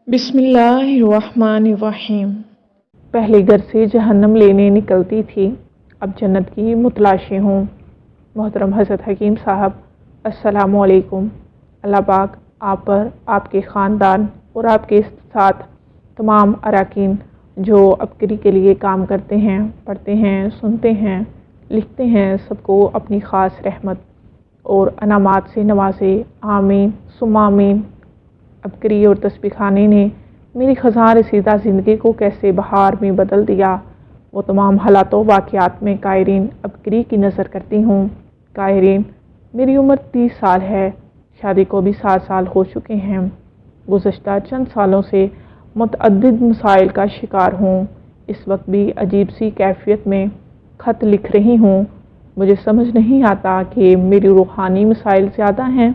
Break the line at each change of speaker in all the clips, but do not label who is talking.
बिस्मिल्लाहिर्रहमानिर्रहीम। पहले घर से जहन्नम लेने निकलती थी, अब जन्नत की मुतलाशी हूँ। मोहतरम हज़रत हकीम साहब, अस्सलामु अलैकुम। अल्लाह पाक आप पर, आपके ख़ानदान और आपके साथ तमाम अरकान जो अबकरी के लिए काम करते हैं, पढ़ते हैं, सुनते हैं, लिखते हैं, सबको अपनी ख़ास रहमत और अनामात से नवाजे। आमीन सुम्मा आमीन। अबकरी और तस्बीह खाने ने मेरी ख़ज़ां रसीदा ज़िंदगी को कैसे बहार में बदल दिया, वो तमाम हालातों वाक़यात में कायरीन अबकरी की नज़र करती हूँ। कायरीन, मेरी उम्र 30 साल है, शादी को भी 7 साल हो चुके हैं। गुज़श्ता चंद सालों से मुतअद्दिद मसाइल का शिकार हूँ। इस वक्त भी अजीब सी कैफियत में ख़त लिख रही हूँ। मुझे समझ नहीं आता कि मेरी रूहानी मसाइल ज़्यादा हैं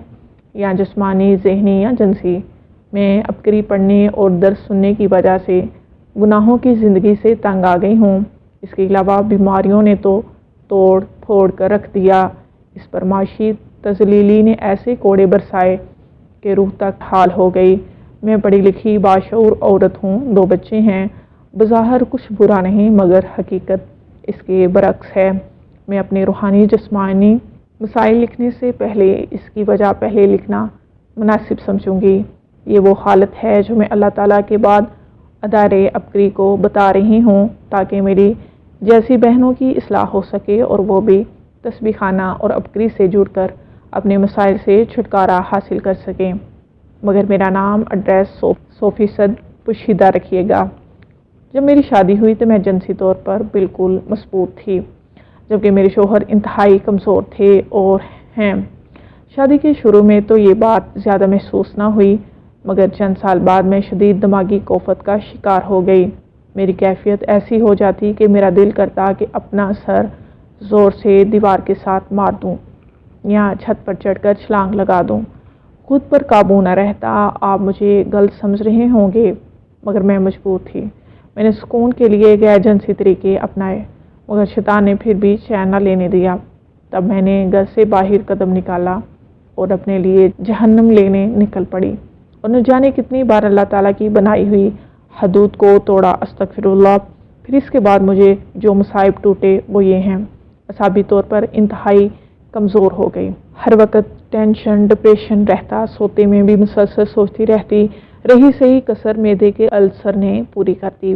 या जिस्मानी, ज़हनी या जिनसी। मैं अबकरी पढ़ने और दर्स सुनने की वजह से गुनाहों की ज़िंदगी से तंग आ गई हूँ। इसके अलावा बीमारियों ने तो तोड़ फोड़ कर रख दिया। इस पर माशी तज़लीली ने ऐसे कोड़े बरसाए कि रूह तक हाल हो गई। मैं पढ़ी लिखी बाशऊर औरत हूँ, 2 बच्चे हैं। बज़ाहिर कुछ बुरा नहीं, मगर हकीकत इसके बरक्स है। मैं अपने रूहानी जिस्मानी मसाइल लिखने से पहले इसकी वजह पहले लिखना मुनासिब समझूंगी। ये वो हालत है जो मैं अल्लाह ताला के बाद अदारे अबकरी को बता रही हूँ, ताकि मेरी जैसी बहनों की इसलाह हो सके और वो भी तस्बीह खाना और अबकरी से जुड़कर अपने मसाइल से छुटकारा हासिल कर सकें। मगर मेरा नाम, एड्रेस 100% पोशीदा रखिएगा। जब मेरी शादी हुई तो मैं जिनसी तौर पर बिल्कुल मजबूत थी, जबकि मेरे शोहर इंतहाई कमज़ोर थे और हैं। शादी के शुरू में तो ये बात ज़्यादा महसूस ना हुई, मगर चंद साल बाद मैं शदीद दिमागी कोफत का शिकार हो गई। मेरी कैफियत ऐसी हो जाती कि मेरा दिल करता कि अपना सर ज़ोर से दीवार के साथ मार दूं या छत पर चढ़कर छलांग लगा दूं। खुद पर काबू न रहता। आप मुझे गलत समझ रहे होंगे, मगर मैं मजबूर थी। मैंने सुकून के लिए गैर जिनसी तरीके अपनाए, मगर शैतान ने फिर भी चैन न लेने दिया। तब मैंने घर से बाहर कदम निकाला और अपने लिए जहन्नम लेने निकल पड़ी, और न जाने कितनी बार अल्लाह ताला की बनाई हुई हदूद को तोड़ा। अस्तगफिरुल्लाह। फिर इसके बाद मुझे जो मुसाइब टूटे वो ये हैं। असाबी तौर पर इंतहाई कमज़ोर हो गई। हर वक्त टेंशन, डिप्रेशन रहता। सोते में भी मुसलसल सोचती रहती। रही सही कसर मैदे के अल्सर ने पूरी करती।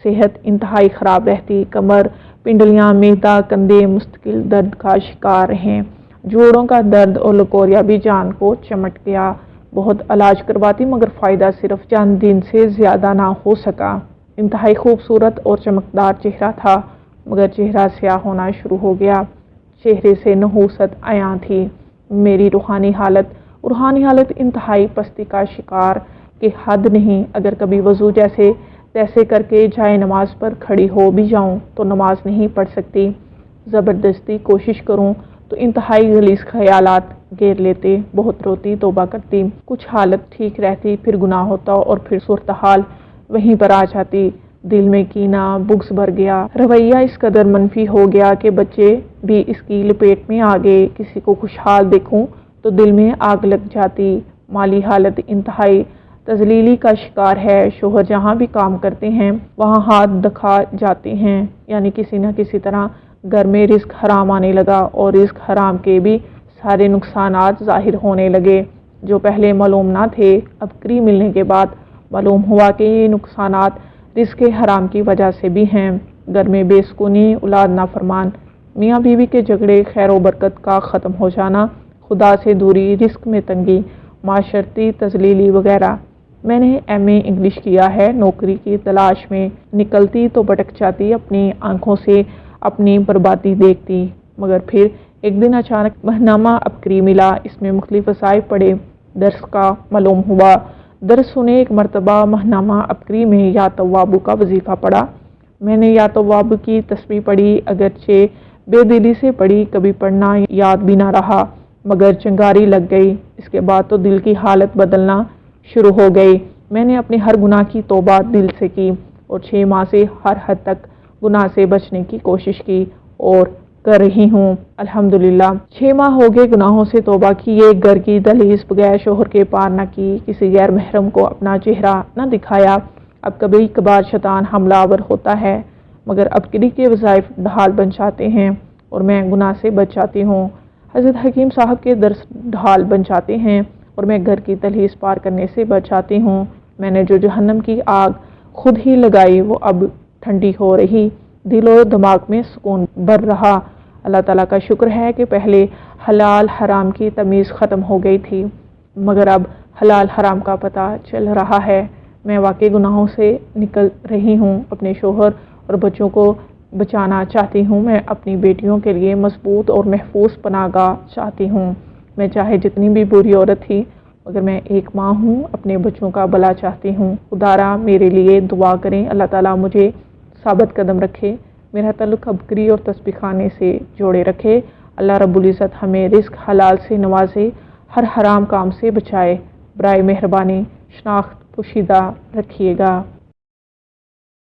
सेहत इंतहाई ख़राब रहती। कमर, पिंडलियाँ, मैदा, कंधे मुस्तकिल दर्द का शिकार हैं। जोड़ों का दर्द और लकोरिया भी जान को चमट गया। बहुत इलाज करवाती, मगर फ़ायदा सिर्फ चंद दिन से ज़्यादा ना हो सका। इंतहाई खूबसूरत और चमकदार चेहरा था, मगर चेहरा स्याह होना शुरू हो गया। चेहरे से नहूसत आया थी। मेरी रूहानी हालत इंतहाई पस्ती का शिकार कि हद नहीं। अगर कभी वज़ू जैसे तैसे करके जाए नमाज पर खड़ी हो भी जाऊं तो नमाज नहीं पढ़ सकती। ज़बरदस्ती कोशिश करूं तो इंतहाई गलीज़ ख़यालात घेर लेते। बहुत रोती, तौबा करती। कुछ हालत ठीक रहती, फिर गुनाह होता और फिर सूरत हाल वहीं पर आ जाती। दिल में कीना, बुग़्ज़ भर गया। रवैया इस कदर मनफी हो गया कि बच्चे भी इसकी लपेट में आ गए। किसी को खुशहाल देखूं तो दिल में आग लग जाती। माली हालत इंतहाई तज़लीली का शिकार है। शोहर जहाँ भी काम करते हैं वहाँ हाथ दखा जाते हैं, यानी किसी न किसी तरह घर में रिस्क हराम आने लगा, और रिस्क हराम के भी सारे नुकसानात ज़ाहिर होने लगे जो पहले मालूम ना थे। अबकरी मिलने के बाद मालूम हुआ कि ये नुकसानात रिस्क हराम की वजह से भी हैं। घर में बेसुकूनी, औलाद नाफरमान, मियाँ बीवी के झगड़े, खैर व बरकत का ख़त्म हो जाना, खुदा से दूरी, रिस्क में तंगी, माशरती तज़लीली वगैरह। मैंने MA इंग्लिश किया है। नौकरी की तलाश में निकलती तो भटक जाती, अपनी आँखों से अपनी बर्बादी देखती। मगर फिर एक दिन अचानक महनामा अबकरी मिला। इसमें मुख्तलिफ वसाइल पढ़े, दर्स का मालूम हुआ। दर्स सुने। एक मरतबा महनामा अबकरी में या तव्वाबू का वजीफ़ा पढ़ा। मैंने या तव्वाबू की तस्बीह पढ़ी, अगरचे बेदिली से पढ़ी। कभी पढ़ना याद भी ना रहा, मगर चिंगारी लग गई। इसके बाद तो दिल की हालत बदलना शुरू हो गई। मैंने अपने हर गुनाह की तौबा दिल से की और 6 माह से हर हद तक गुनाह से बचने की कोशिश की, और कर रही हूँ अल्हम्दुलिल्लाह। 6 माह हो गए गुनाहों से तौबा किए, घर की दहलीज बगैर शोहर के पार न की, किसी गैर महरम को अपना चेहरा न दिखाया। अब कभी कभार शैतान हमलावर होता है, मगर अब किडी के वज़ाइफ ढाल बन जाते हैं और मैं गुनाह से बच जाती हूँ। हज़रत हकीम साहब के दर्स ढाल बन जाते हैं और मैं घर की दहलीज पार करने से बच जाती हूँ। मैंने जो जहन्नम की आग खुद ही लगाई वो अब ठंडी हो रही, दिलो दिमाग में सुकून भर रहा। अल्लाह ताला का शुक्र है कि पहले हलाल हराम की तमीज़ ख़त्म हो गई थी, मगर अब हलाल हराम का पता चल रहा है। मैं वाकई गुनाहों से निकल रही हूँ, अपने शोहर और बच्चों को बचाना चाहती हूँ। मैं अपनी बेटियों के लिए मजबूत और महफूज पनाहगाह चाहती हूँ। मैं चाहे जितनी भी बुरी औरत थी, मगर मैं एक माँ हूँ, अपने बच्चों का भला चाहती हूँ। खुदारा मेरे लिए दुआ करें, अल्लाह ताला मुझे साबित कदम रखे, मेरा तल्लुक़ बकरी और तस्बीह खाने से जोड़े रखे। अल्लाह रब्बुल इज़्ज़त हमें रिज़्क़ हलाल से नवाजे, हर हराम काम से बचाए। बराए मेहरबानी शनाख्त पोशीदा रखिएगा।